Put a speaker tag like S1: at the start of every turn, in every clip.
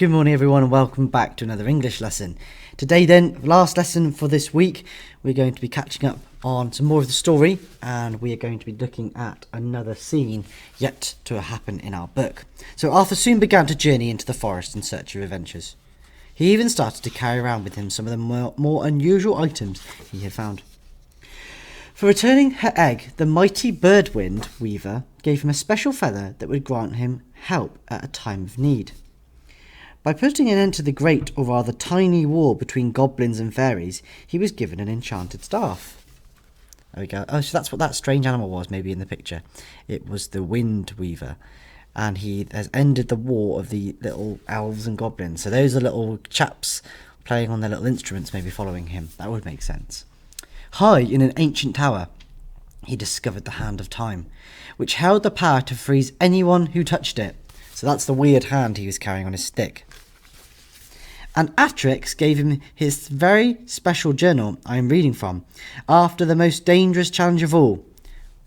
S1: Good morning everyone and welcome back to another English lesson. Today then, last lesson for this week, we're going to be catching up on some more of the story and we are going to be looking at another scene yet to happen in our book. So Arthur soon began to journey into the forest in search of adventures. He even started to carry around with him some of the more unusual items he had found. For returning her egg, the mighty Birdwind weaver gave him a special feather that would grant him help at a time of need. By putting an end to the great, or rather tiny, war between goblins and fairies, he was given an enchanted staff. There we go. Oh, so that's what that strange animal was, maybe in the picture. It was the Wind Weaver. And he has ended the war of the little elves and goblins. So those are little chaps playing on their little instruments, maybe following him. That would make sense. High in an ancient tower, he discovered the Hand of Time, which held the power to freeze anyone who touched it. So that's the weird hand he was carrying on his stick. And Atrix gave him his very special journal I am reading from, after the most dangerous challenge of all,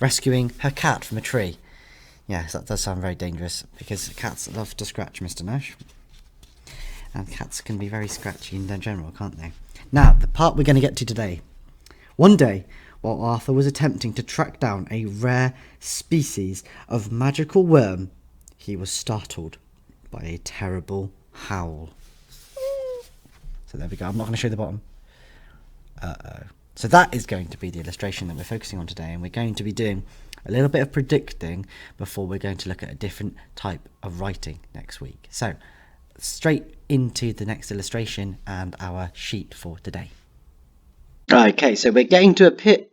S1: rescuing her cat from a tree. Yes, that does sound very dangerous, because cats love to scratch, Mr. Nash. And cats can be very scratchy in general, can't they? Now, the part we're going to get to today. One day, while Arthur was attempting to track down a rare species of magical worm, he was startled by a terrible howl. So there we go. I'm not going to show the bottom. So that is going to be the illustration that we're focusing on today, and we're going to be doing a little bit of predicting before we're going to look at a different type of writing next week. So straight into the next illustration and our sheet for today. Okay, so we're getting to a pit.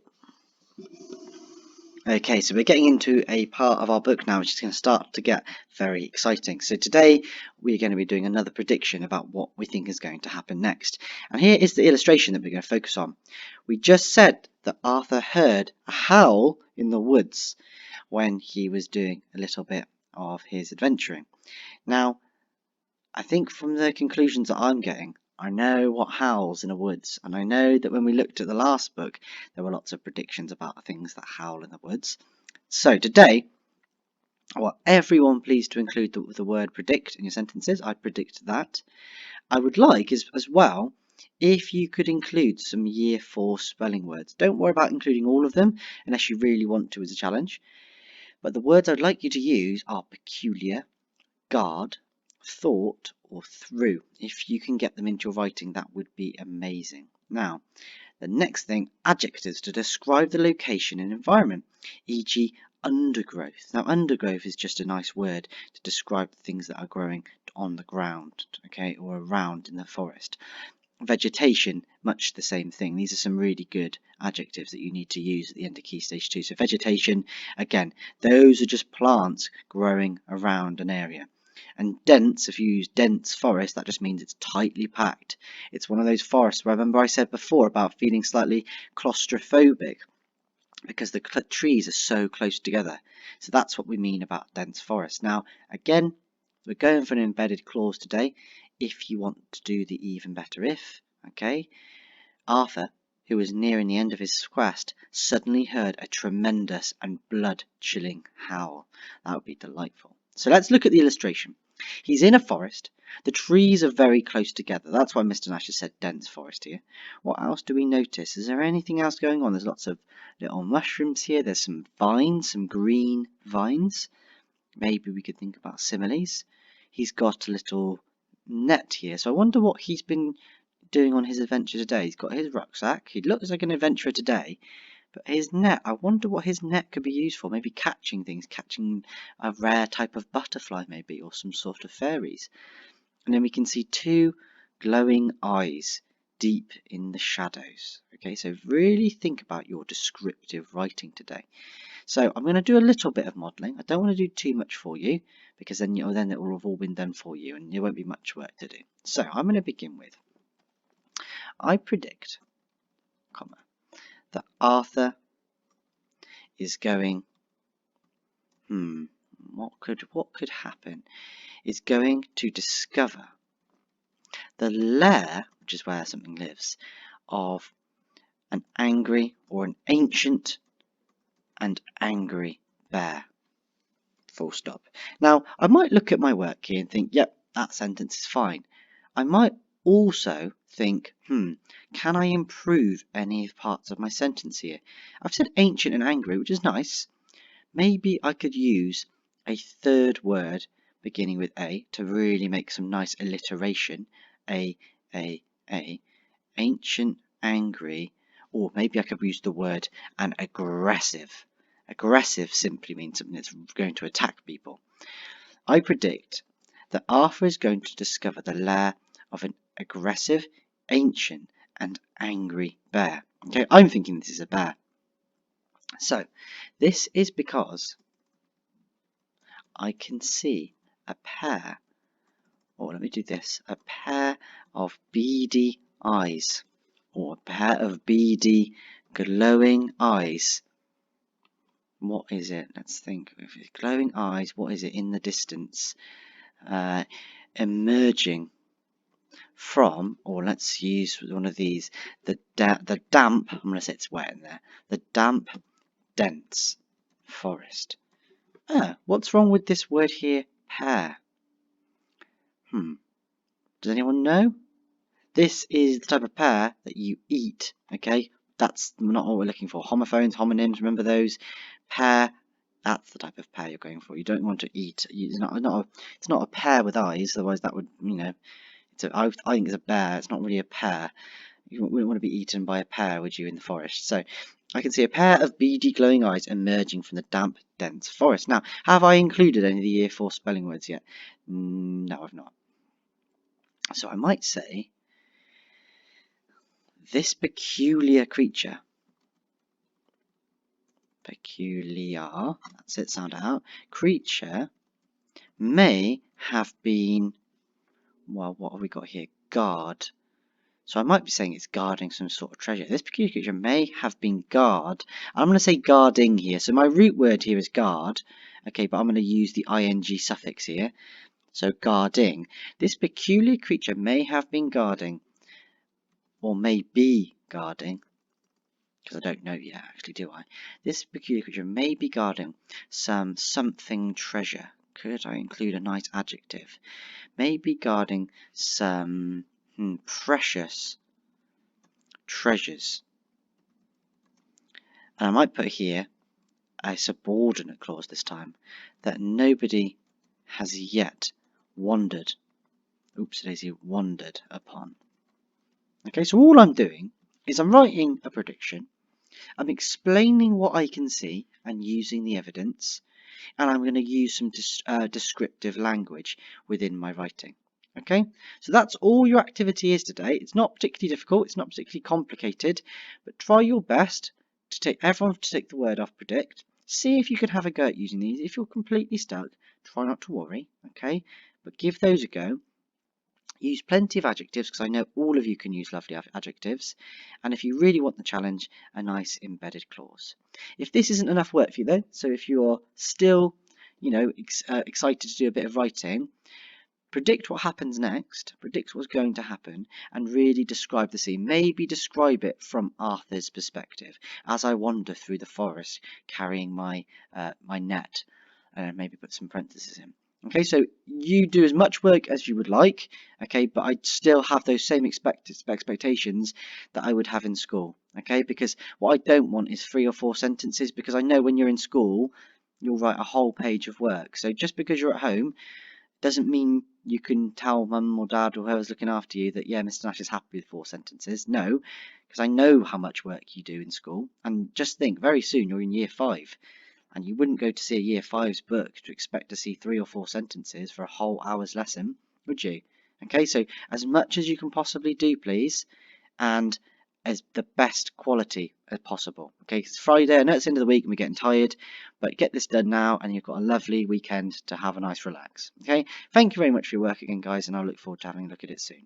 S1: Okay, so we're getting into a part of our book now which is going to start to get very exciting. So today we're going to be doing another prediction about what we think is going to happen next. And here is the illustration that we're going to focus on. We just said that Arthur heard a howl in the woods when he was doing a little bit of his adventuring. Now, I think from the conclusions that I'm getting, I know what howls in the woods, and I know that when we looked at the last book, there were lots of predictions about things that howl in the woods. So today, I want everyone please to include the word predict in your sentences. I predict that. I would like as well if you could include some year 4 spelling words. Don't worry about including all of them unless you really want to as a challenge. But the words I'd like you to use are peculiar, guard, thought, or through. If you can get them into your writing, that would be amazing. Now, the next thing, adjectives to describe the location and environment, e.g. undergrowth. Now, undergrowth is just a nice word to describe the things that are growing on the ground, okay, or around in the forest. Vegetation, much the same thing. These are some really good adjectives that you need to use at the end of Key Stage 2. So vegetation, again, those are just plants growing around an area. And dense, if you use dense forest, that just means it's tightly packed. It's one of those forests where, remember I said before about feeling slightly claustrophobic because the trees are so close together. So that's what we mean about dense forest. Now, again, we're going for an embedded clause today. If you want to do the even better if, okay? Arthur, who was nearing the end of his quest, suddenly heard a tremendous and blood-chilling howl. That would be delightful. So let's look at the illustration. He's in a forest. The trees are very close together. That's why Mr. Nash has said dense forest here. What else do we notice? Is there anything else going on? There's lots of little mushrooms here. There's some vines, some green vines. Maybe we could think about similes. He's got a little net here. So I wonder what he's been doing on his adventure today. He's got his rucksack. He looks like an adventurer today. But his net, I wonder what his net could be used for. Maybe catching things, catching a rare type of butterfly maybe, or some sort of fairies. And then we can see 2 glowing eyes deep in the shadows. Okay, so really think about your descriptive writing today. So I'm going to do a little bit of modelling. I don't want to do too much for you, because then it will have all been done for you and there won't be much work to do. So I'm going to begin with, I predict, comma, that Arthur is going, what could happen? Is going to discover the lair, which is where something lives, of an angry or an ancient and angry bear. Full stop. Now, I might look at my work here and think, yep, that sentence is fine. I might also think, can I improve any parts of my sentence here? I've said ancient and angry, which is nice. Maybe I could use a third word beginning with A to really make some nice alliteration. A, ancient, angry, or maybe I could use the word an aggressive. Aggressive simply means something that's going to attack people. I predict that Arthur is going to discover the lair of an aggressive, ancient, and angry bear. Okay, I'm thinking this is a bear. So, this is because I can see a pair, or let me do this, a pair of beady eyes, or a pair of beady, glowing eyes. What is it? Let's think. If it's glowing eyes, what is it in the distance? Emerging from, or let's use one of these, the damp, I'm going to say it's wet in there, the damp, dense forest. What's wrong with this word here, pear? Does anyone know? This is the type of pear that you eat, okay? That's not what we're looking for. Homophones, homonyms, remember those? Pear, that's the type of pear you're going for. You don't want to eat. It's not a pear with eyes, otherwise that would, I think it's a bear. It's not really a pear. You wouldn't want to be eaten by a pear, would you, in the forest? So I can see a pair of beady glowing eyes emerging from the damp, dense forest. Now, have I included any of the Year 4 spelling words yet? No, I've not. So I might say, this peculiar creature, peculiar, that's it, sound it out, creature may have been, well, what have we got here? Guard. So I might be saying it's guarding some sort of treasure. This peculiar creature may have been guard. I'm going to say guarding here. So my root word here is guard. Okay, but I'm going to use the ing suffix here. So guarding. This peculiar creature may have been guarding, or may be guarding, because I don't know yet, actually, do I? This peculiar creature may be guarding something treasure. Could I include a nice adjective? May be guarding some precious treasures. And I might put here a subordinate clause this time, that nobody has yet wandered upon. Okay, so all I'm doing is I'm writing a prediction, I'm explaining what I can see and using the evidence, and I'm going to use some descriptive language within my writing. Okay, so that's all your activity is today. It's not particularly difficult, it's not particularly complicated, but try your best to take the word off predict. See if you can have a go at using these. If you're completely stuck, try not to worry, okay, but give those a go. Use plenty of adjectives, because I know all of you can use lovely adjectives, and if you really want the challenge, a nice embedded clause. If this isn't enough work for you though, so if you're still excited to do a bit of writing, predict what happens next, predict what's going to happen, and really describe the scene. Maybe describe it from Arthur's perspective as I wander through the forest carrying my net, and maybe put some parentheses in. Okay, so you do as much work as you would like, okay, but I still have those same expectations that I would have in school, okay, because what I don't want is 3 or 4 sentences, because I know when you're in school, you'll write a whole page of work. So just because you're at home doesn't mean you can tell mum or dad or whoever's looking after you that, yeah, Mr. Nash is happy with 4 sentences. No, because I know how much work you do in school, and just think, very soon you're in year 5. And you wouldn't go to see a year 5's book to expect to see 3 or 4 sentences for a whole hour's lesson, would you? Okay, so as much as you can possibly do, please, and as the best quality as possible. Okay, it's Friday, I know it's the end of the week and we're getting tired, but get this done now and you've got a lovely weekend to have a nice relax. Okay, thank you very much for your work again, guys, and I'll look forward to having a look at it soon.